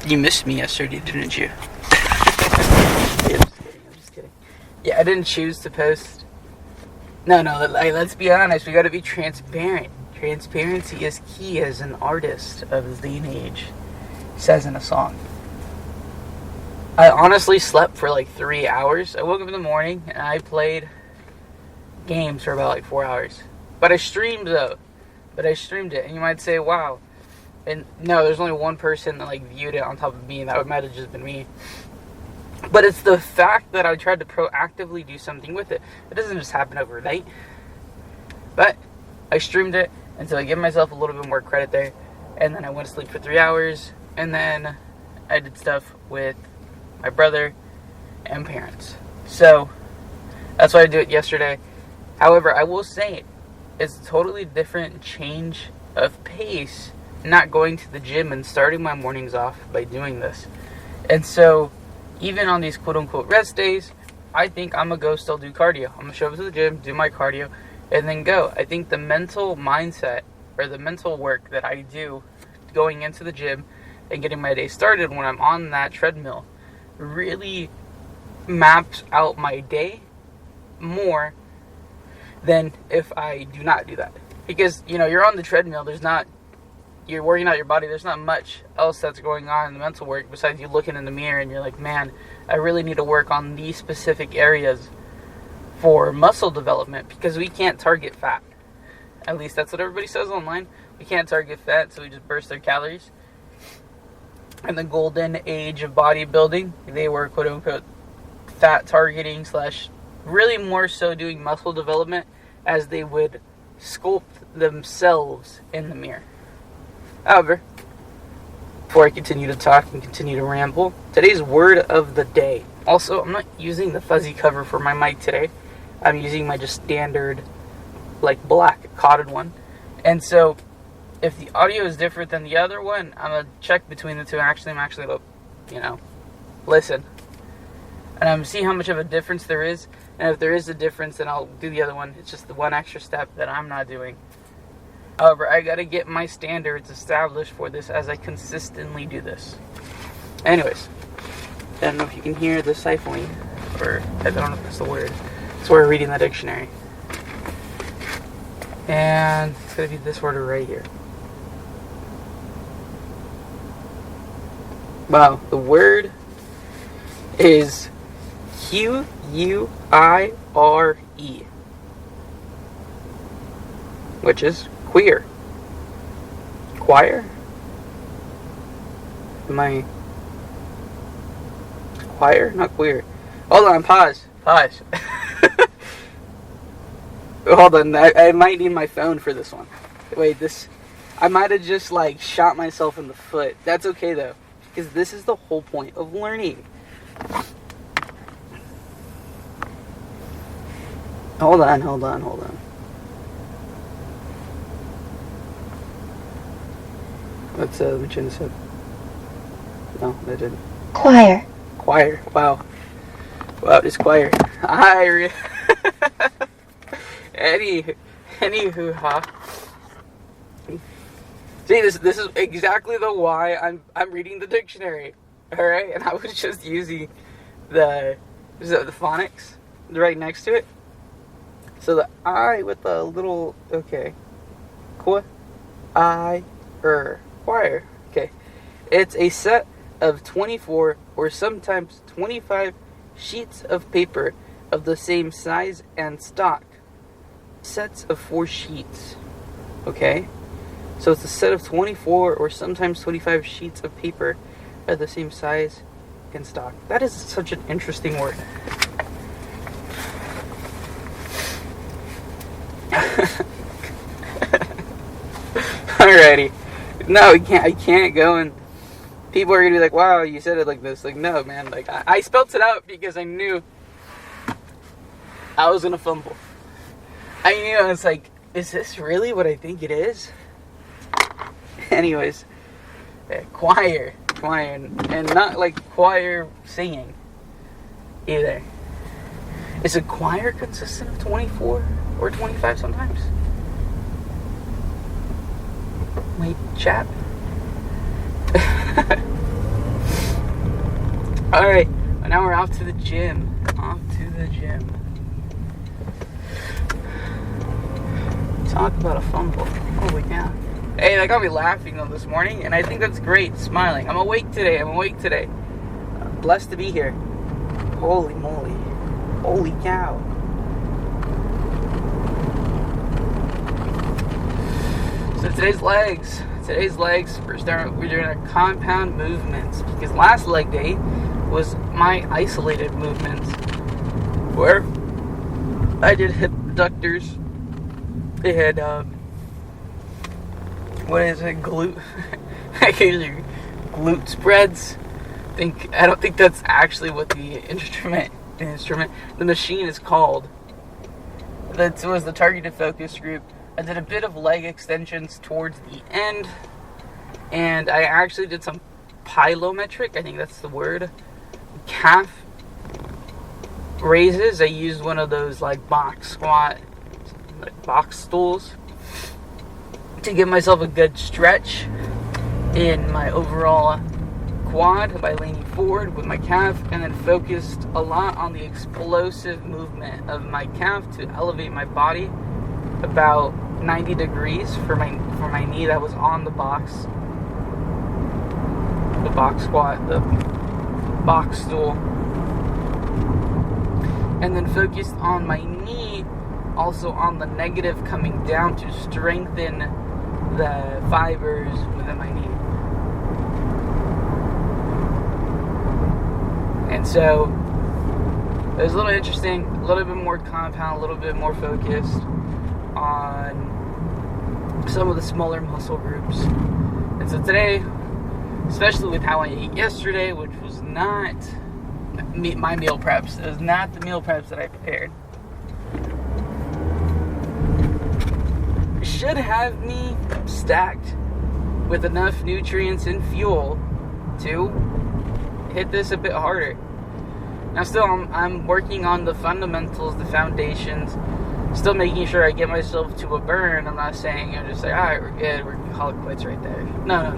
You missed me yesterday, didn't you? Yeah, I'm just kidding. Yeah, I didn't choose to post. No, let's be honest. We gotta be transparent. Transparency is key as an artist of this day and age. It says in a song. I honestly slept for like 3 hours. I woke up in the morning and I played games for about like 4 hours. But I streamed though. And you might say, wow. And no, there's only one person that like viewed it on top of me, and that might have just been me. But it's the fact that I tried to proactively do something with it. It doesn't just happen overnight. But I streamed it until I give myself a little bit more credit there. And then I went to sleep for 3 hours. And then I did stuff with my brother and parents. So that's why I did it yesterday. However, I will say it's a totally different change of pace not going to the gym and starting my mornings off by doing this. And so even on these quote-unquote rest days, I think I'm going to go still do cardio. I'm going to show up to the gym, do my cardio, and then go. I think the mental mindset or the mental work that I do going into the gym and getting my day started when I'm on that treadmill really maps out my day more than if I do not do that. Because, you're on the treadmill, you're working out your body, there's not much else that's going on in the mental work besides you looking in the mirror and you're like, man, I really need to work on these specific areas for muscle development, because we can't target fat. At least that's what everybody says online. We can't target fat, so we just burst their calories. In the golden age of bodybuilding, they were quote unquote fat targeting / really more so doing muscle development as they would sculpt themselves in the mirror. However, before I continue to talk and continue to ramble, today's word of the day. Also, I'm not using the fuzzy cover for my mic today. I'm using my just standard, black cotton one. And so, if the audio is different than the other one, I'm going to check between the two. I'm actually going to, listen. And I'm going to see how much of a difference there is. And if there is a difference, then I'll do the other one. It's just the one extra step that I'm not doing. However, I gotta get my standards established for this as I consistently do this. Anyways, I don't know if you can hear the siphoning, or I don't know if that's the word. That's where we're reading the dictionary. And it's gonna be this word right here. Wow, the word is Quire, which is queer. Choir? Am I choir? Not queer. Hold on, pause. Hold on, I might need my phone for this one. Wait, I might have just shot myself in the foot. That's okay though, because this is the whole point of learning. Hold on. Let me change this up. No, that didn't. Choir. Wow, it's choir. Anywho, See, this is exactly the why I'm reading the dictionary. All right, and I was just using the phonics right next to it. So the I with the little choir. Okay. It's a set of 24 or sometimes 25 sheets of paper of the same size and stock. Sets of 4 sheets. Okay? So it's a set of 24 or sometimes 25 sheets of paper of the same size and stock. That is such an interesting word. Alrighty. No, I can't go and people are gonna be like, wow, you said it like this. No, man, I spelt it out because I knew I was gonna fumble. I knew, I was like, is this really what I think it is? Anyways, choir, and not choir singing either. Is a choir consistent of 24 or 25 sometimes? Wait, chat. Alright, now we're off to the gym. Talk about a fumble. Holy cow. Hey, that got me laughing though this morning, and I think that's great. Smiling. I'm awake today. Blessed to be here. Holy moly. Holy cow. So today's legs, we're doing a compound movements, because last leg day was my isolated movements, where I did hip abductors. They had, glute spreads. I don't think that's actually what the the machine is called. That was the targeted focus group. I did a bit of leg extensions towards the end, and I actually did some plyometric, I think that's the word, calf raises. I used one of those like box stools to give myself a good stretch in my overall quad by leaning forward with my calf, and then focused a lot on the explosive movement of my calf to elevate my body about 90 degrees for my knee that was on the box squat, the box stool, and then focused on my knee also on the negative coming down to strengthen the fibers within my knee. And so it was a little interesting, a little bit more compound, a little bit more focused on some of the smaller muscle groups. And so today, especially with how I ate yesterday, which was not my meal preps, it was not the meal preps that I prepared, should have me stacked with enough nutrients and fuel to hit this a bit harder. Now still, I'm working on the fundamentals, the foundations, still making sure I get myself to a burn. I'm not saying, I'm just like, alright, we're good, we're gonna call it quits right there. No.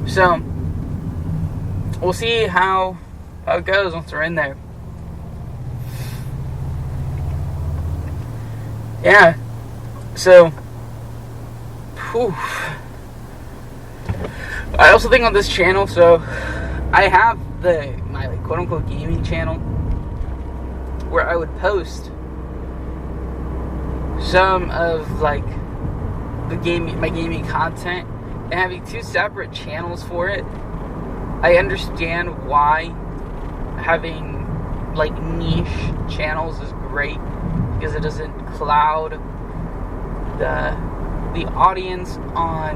So, we'll see how it goes once we're in there. Yeah, so, I also think on this channel, so I have my like, quote-unquote gaming channel where I would post some of like my gaming content, and having two separate channels for it. I understand why having like niche channels is great, because it doesn't cloud the audience on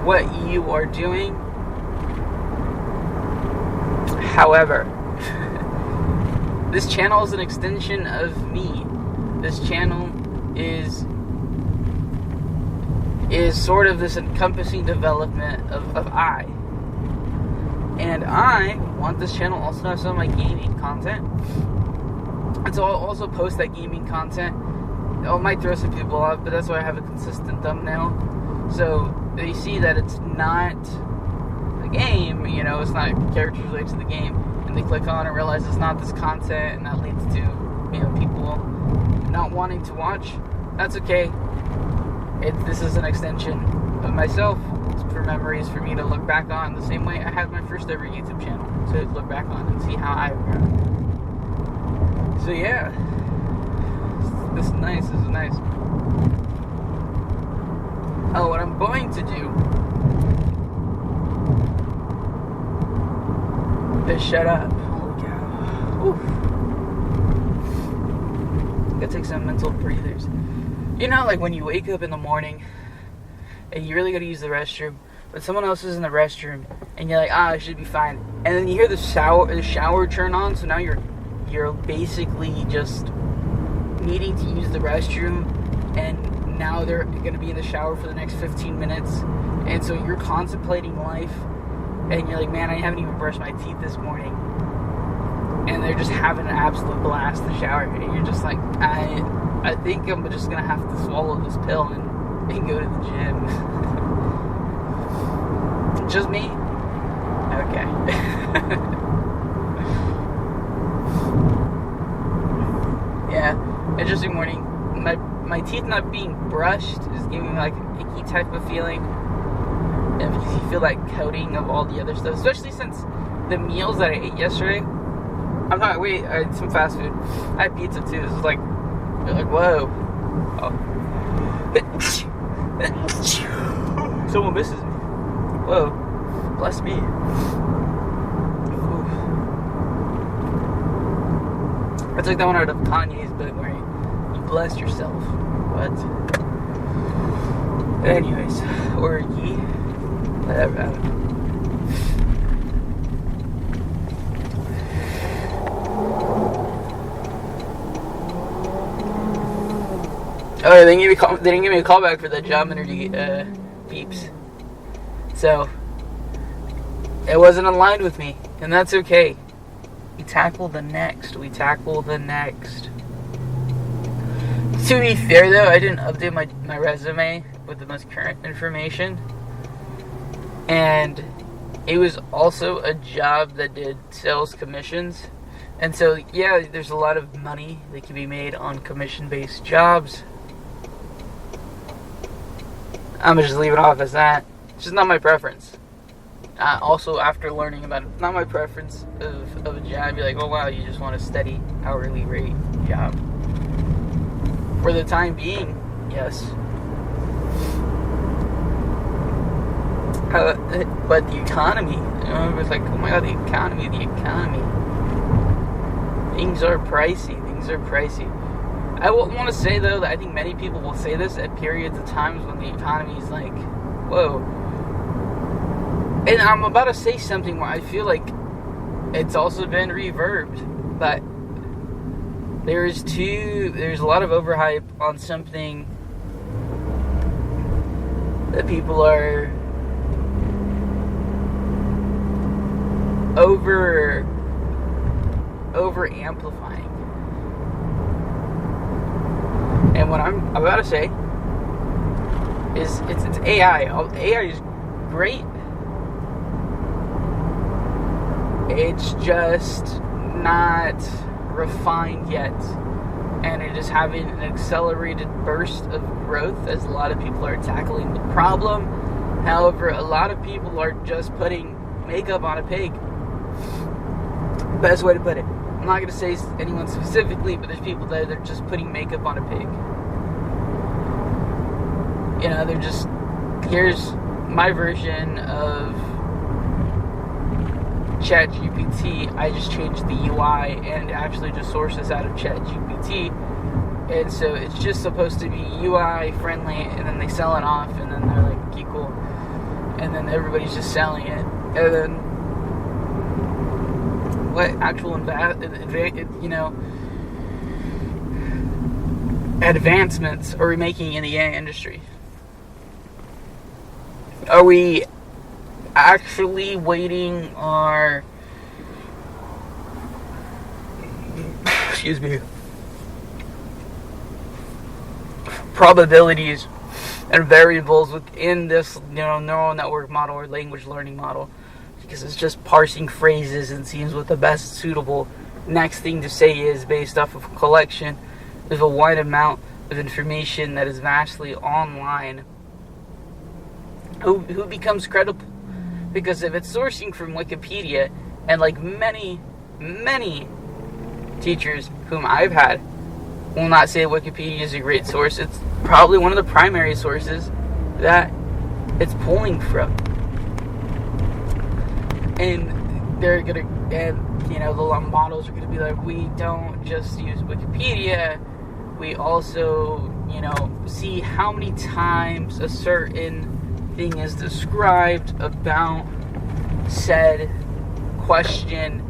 what you are doing. However, this channel is an extension of me. This channel is sort of this encompassing development of I. And I want this channel also to have some of my gaming content. And so I'll also post that gaming content. I might throw some people off, but that's why I have a consistent thumbnail. So they see that it's not a game, it's not characters related to the game, and they click on and realize it's not this content, and that leads to, people not wanting to watch. That's okay. This is an extension of myself. It's for memories for me to look back on, the same way I had my first ever YouTube channel to look back on and see how I've grown. So yeah, this is nice. Oh, what I'm going to do is shut up. Holy cow. Oof. Gotta take some mental breathers. Like when you wake up in the morning and you really gotta use the restroom, but someone else is in the restroom and you're like, I should be fine. And then you hear the shower turn on, so now you're basically just needing to use the restroom, and now they're going to be in the shower for the next 15 minutes, and so you're contemplating life, and you're like, man, I haven't even brushed my teeth this morning, and they're just having an absolute blast in the shower, and you're just like, I think I'm just going to have to swallow this pill and go to the gym. Just me? Okay. Yeah, interesting morning. My teeth not being brushed is giving me like an icky type of feeling. And because you feel like coating of all the other stuff, especially since the meals that I ate yesterday. I'm not. Wait, I had some fast food. I had pizza too. This is like whoa. Oh. Someone misses me. Whoa. Bless me. Ooh. I took that one out of Kanye's book where you blessed yourself. But anyways, or ye, whatever. Oh, they didn't give me a call back for the job interview beeps. So it wasn't aligned with me, and that's okay. We tackle the next. To be fair though, I didn't update my resume with the most current information. And it was also a job that did sales commissions. And so yeah, there's a lot of money that can be made on commission-based jobs. I'm gonna just leave it off as that. It's just not my preference. Also, after learning about it, not my preference of a job. You're like, oh wow, you just want a steady hourly rate job. For the time being, yes. But the economy, it was like, oh my god, the economy. Things are pricey. I want to say, though, that I think many people will say this at periods of times when the economy is like, whoa. And I'm about to say something where I feel like it's also been reverbed, but there's a lot of overhype on something that people are over amplifying. And what I'm about to say is it's AI. AI is great. It's just not refined yet. And it is having an accelerated burst of growth as a lot of people are tackling the problem. However, a lot of people are just putting makeup on a pig. Best way to put it. I'm not going to say anyone specifically, but there's people that are just putting makeup on a pig. You know, they're just, here's my version of ChatGPT. I just changed the UI and actually just sourced this out of ChatGPT. And so it's just supposed to be UI friendly, and then they sell it off, and then they're like, okay, cool. And then everybody's just selling it. And then what actual advancements are we making in the AI industry? Are we actually weighting our probabilities and variables within this neural network model or language learning model, because it's just parsing phrases and seems what the best suitable next thing to say is based off of a collection of a wide amount of information that is vastly online. Who becomes credible? Because if it's sourcing from Wikipedia, and like many teachers whom I've had will not say Wikipedia is a great source, it's probably one of the primary sources that it's pulling from. And they're gonna, the models are gonna be like, we don't just use Wikipedia, we also, see how many times a certain thing is described about said question.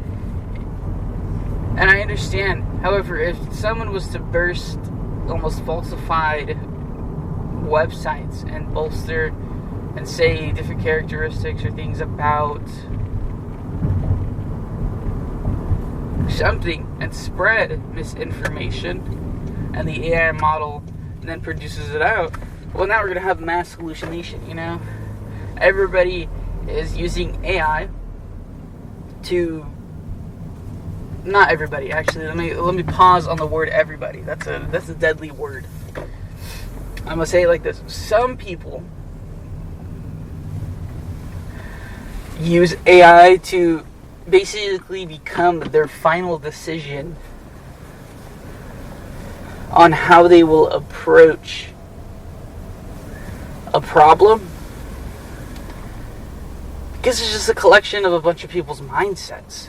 And I understand. However, if someone was to burst almost falsified websites and bolster and say different characteristics or things about something and spread misinformation, and the AI model then produces it out, well, now we're going to have mass hallucination, Everybody is using AI to, not everybody actually, let me pause on the word everybody. That's a deadly word. I'm gonna say it like this. Some people use AI to basically become their final decision on how they will approach a problem, because it's just a collection of a bunch of people's mindsets.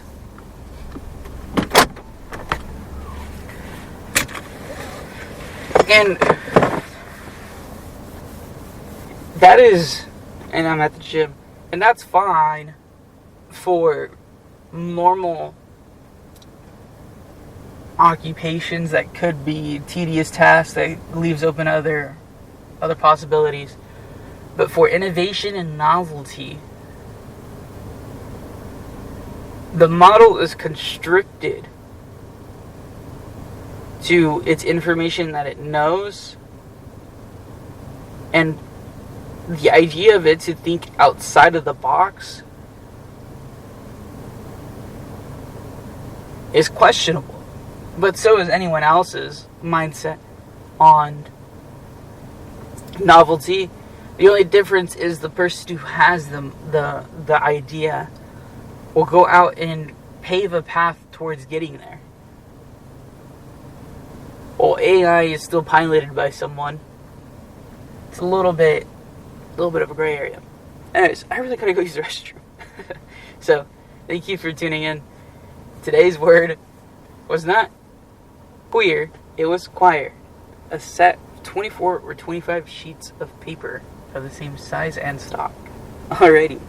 And that is, and I'm at the gym, and that's fine for normal occupations that could be tedious tasks that leaves open other possibilities. But for innovation and novelty, the model is constricted to its information that it knows, and the idea of it to think outside of the box is questionable. But so is anyone else's mindset on novelty. The only difference is the person who has the idea will go out and pave a path towards getting there. Well, AI is still piloted by someone. It's a little bit of a gray area. Anyways, I really gotta go use the restroom. So, thank you for tuning in. Today's word was not queer, it was choir. A set of 24 or 25 sheets of paper of the same size and stock. Alrighty.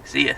See ya.